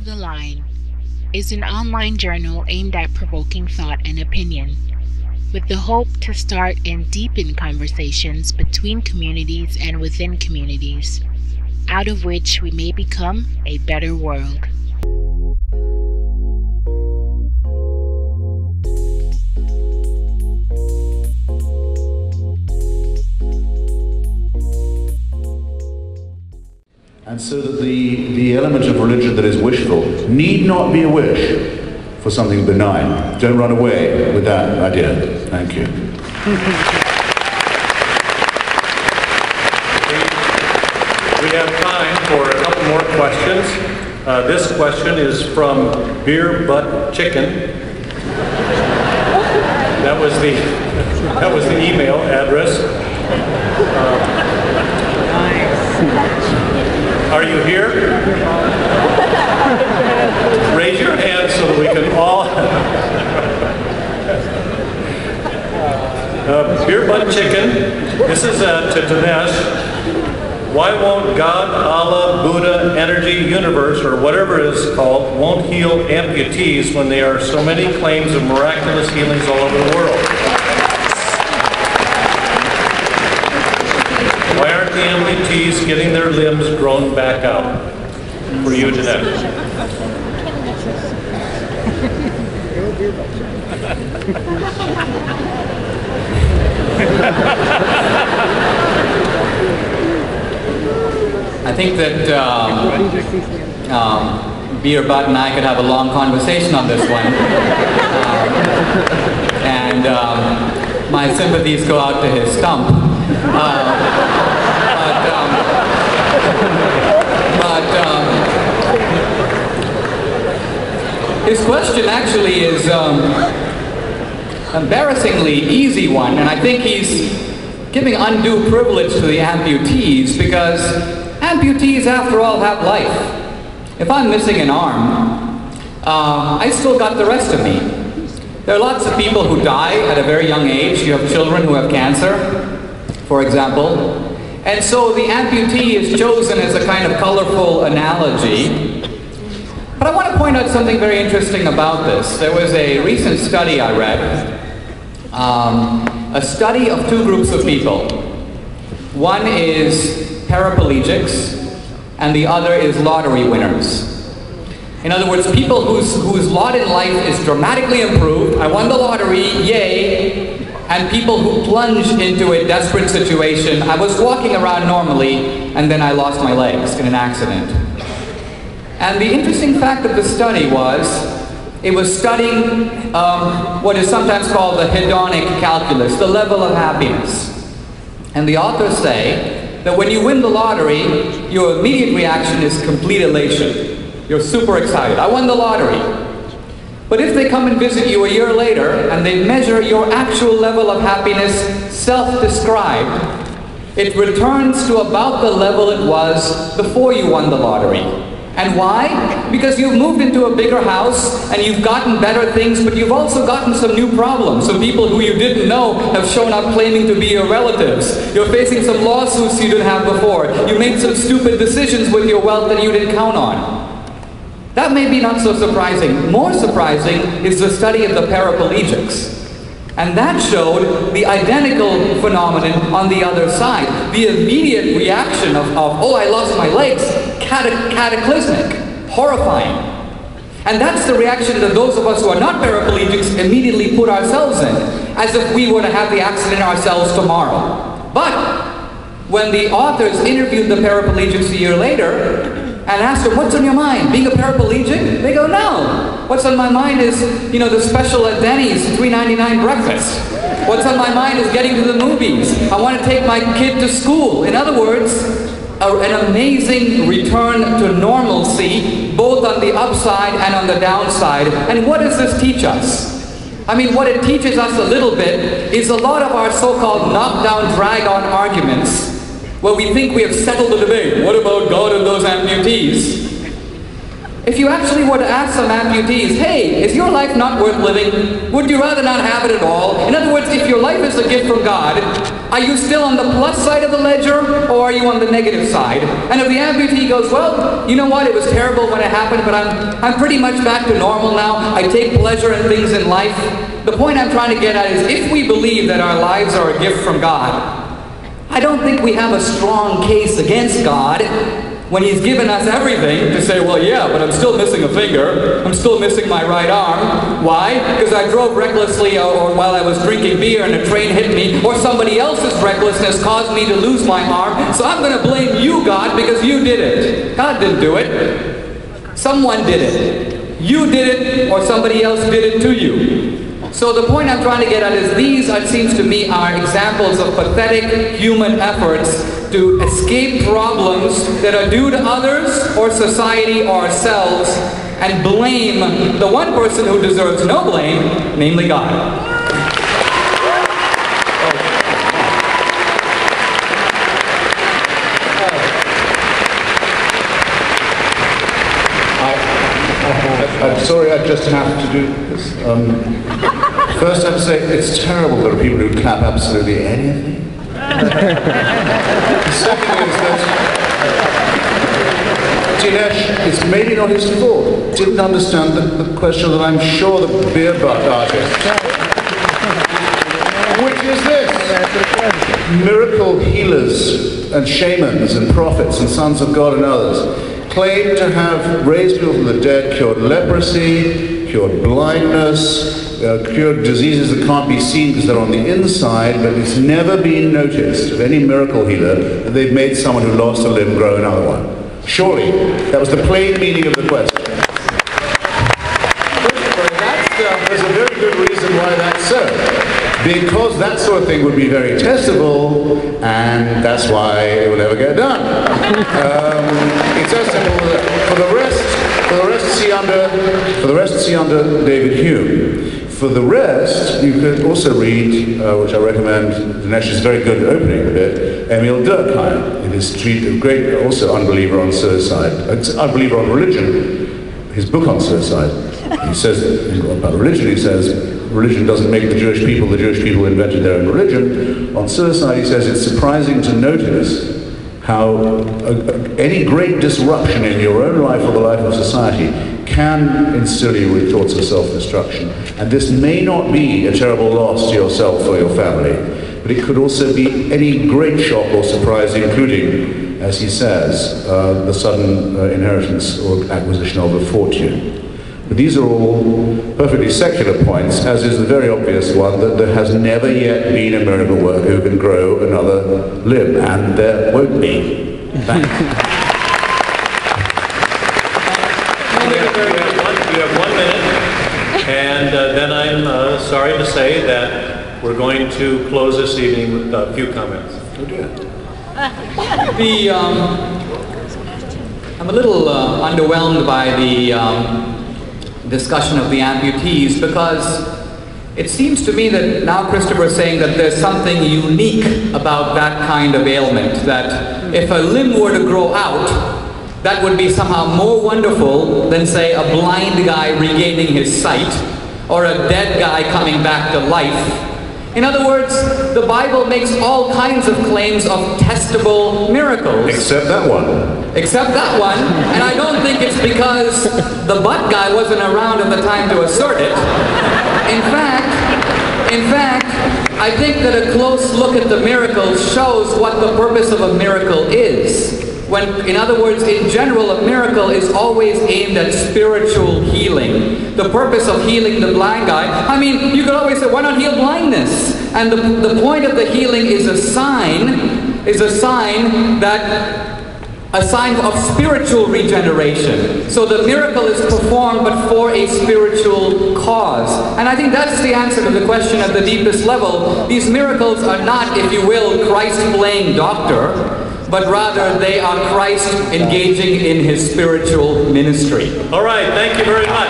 WorldAlign is an online journal aimed at provoking thought and opinion, with the hope to start and deepen conversations between communities and within communities, out of which we may become a better world. And so that the element of religion that is wishful need not be a wish for something benign. Don't run away with that idea. Thank you. We have time for a couple more questions. This question is from Beer Butt Chicken. That was the email address. Are you here? Raise your hand so that we can all... Beer Butt Chicken, this is to Dinesh. Why won't God, Allah, Buddha, Energy, Universe, or whatever it is called, won't heal amputees when there are so many claims of miraculous healings all over the world? Why aren't the amputees getting their limbs grown back out? For you, Dinesh. I think that Beer Butt and I could have a long conversation on this one. My sympathies go out to his stump. His question actually is embarrassingly easy one, and I think he's giving undue privilege to the amputees, because amputees, after all, have life. If I'm missing an arm, I still got the rest of me. There are lots of people who die at a very young age. You have children who have cancer, for example. And so the amputee is chosen as a kind of colorful analogy. But I want to point out something very interesting about this. There was a recent study I read, a study of two groups of people. One is paraplegics, and the other is lottery winners. In other words, people whose lot in life is dramatically improved. I won the lottery, yay! And people who plunge into a desperate situation. I was walking around normally, and then I lost my legs in an accident. And the interesting fact of the study was, it was studying what is sometimes called the hedonic calculus, the level of happiness. And the authors say that when you win the lottery, your immediate reaction is complete elation. You're super excited. I won the lottery. But if they come and visit you a year later and they measure your actual level of happiness, self-described, it returns to about the level it was before you won the lottery. And why? Because you've moved into a bigger house and you've gotten better things, but you've also gotten some new problems. Some people who you didn't know have shown up claiming to be your relatives. You're facing some lawsuits you didn't have before. You made some stupid decisions with your wealth that you didn't count on. That may be not so surprising. More surprising is the study of the paraplegics. And that showed the identical phenomenon on the other side. The immediate reaction of oh, I lost my legs, cataclysmic, horrifying. And that's the reaction that those of us who are not paraplegics immediately put ourselves in, as if we were to have the accident ourselves tomorrow. But when the authors interviewed the paraplegics a year later, and asked them, what's on your mind? Being a paraplegic? They go, no. What's on my mind is, the special at Denny's $3.99 breakfast. What's on my mind is getting to the movies. I want to take my kid to school. In other words, an amazing return to normalcy, both on the upside and on the downside. And what does this teach us? I mean, what it teaches us a little bit is a lot of our so-called knockdown, drag-on arguments, where we think we have settled the debate. What about God and those amputees? If you actually were to ask some amputees, hey, is your life not worth living? Would you rather not have it at all? In other words, if your life is a gift from God, are you still on the plus side of the ledger, or are you on the negative side? And if the amputee goes, well, you know what, it was terrible when it happened, but I'm pretty much back to normal now. I take pleasure in things in life. The point I'm trying to get at is, if we believe that our lives are a gift from God, I don't think we have a strong case against God when He's given us everything to say, well, yeah, but I'm still missing a finger. I'm still missing my right arm. Why? Because I drove recklessly or while I was drinking beer and a train hit me, or somebody else's recklessness caused me to lose my arm. So I'm going to blame you, God, because you did it. God didn't do it. Someone did it. You did it, or somebody else did it to you. So the point I'm trying to get at is, these, it seems to me, are examples of pathetic human efforts to escape problems that are due to others or society or ourselves, and blame the one person who deserves no blame, namely God. I'm sorry, I just have to do this. First, I have to say it's terrible there are people who clap absolutely anything. Second is that Dinesh, it's maybe not his fault. Didn't understand the question that I'm sure the beer butt artist. Which is this: miracle healers and shamans and prophets and sons of God and others claim to have raised people from the dead, cured leprosy, cured blindness, cured diseases that can't be seen because they're on the inside, but it's never been noticed of any miracle healer that they've made someone who lost a limb grow another one. Surely, that was the plain meaning of the question. There's a very good reason why that's so. Because that sort of thing would be very testable, and that's why it will never get done. It's as simple as that. For the rest, see under David Hume. For the rest, you could also read, which I recommend. Dinesh is very good at opening a bit. Emil Durkheim, in his great, also unbeliever on suicide, unbeliever on religion, his book on suicide. He says about religion. He says, religion doesn't make the Jewish people invented their own religion. On suicide, he says, it's surprising to notice how any great disruption in your own life or the life of society can instill you with thoughts of self-destruction. And this may not be a terrible loss to yourself or your family, but it could also be any great shock or surprise, including, as he says, the sudden inheritance or acquisition of a fortune. But these are all perfectly secular points, as is the very obvious one that there has never yet been a miracle worker who can grow another limb, and there won't be. Thanks. We have 1 minute, and then I'm sorry to say that we're going to close this evening with a few comments. I'm a little underwhelmed by the discussion of the amputees, because it seems to me that now Christopher is saying that there's something unique about that kind of ailment, that if a limb were to grow out, that would be somehow more wonderful than, say, a blind guy regaining his sight, or a dead guy coming back to life. In other words, the Bible makes all kinds of claims of testable miracles. Except that one. Except that one, and I don't think it's because the butt guy wasn't around at the time to assert it. In fact, I think that a close look at the miracles shows what the purpose of a miracle is. When, in other words, in general, a miracle is always aimed at spiritual healing. The purpose of healing the blind guy, I mean, you could always say, why not heal blindness? And the point of the healing is a sign of spiritual regeneration. So the miracle is performed but for a spiritual cause. And I think that's the answer to the question at the deepest level. These miracles are not, if you will, Christ playing doctor, but rather they are Christ engaging in his spiritual ministry. All right, thank you very much.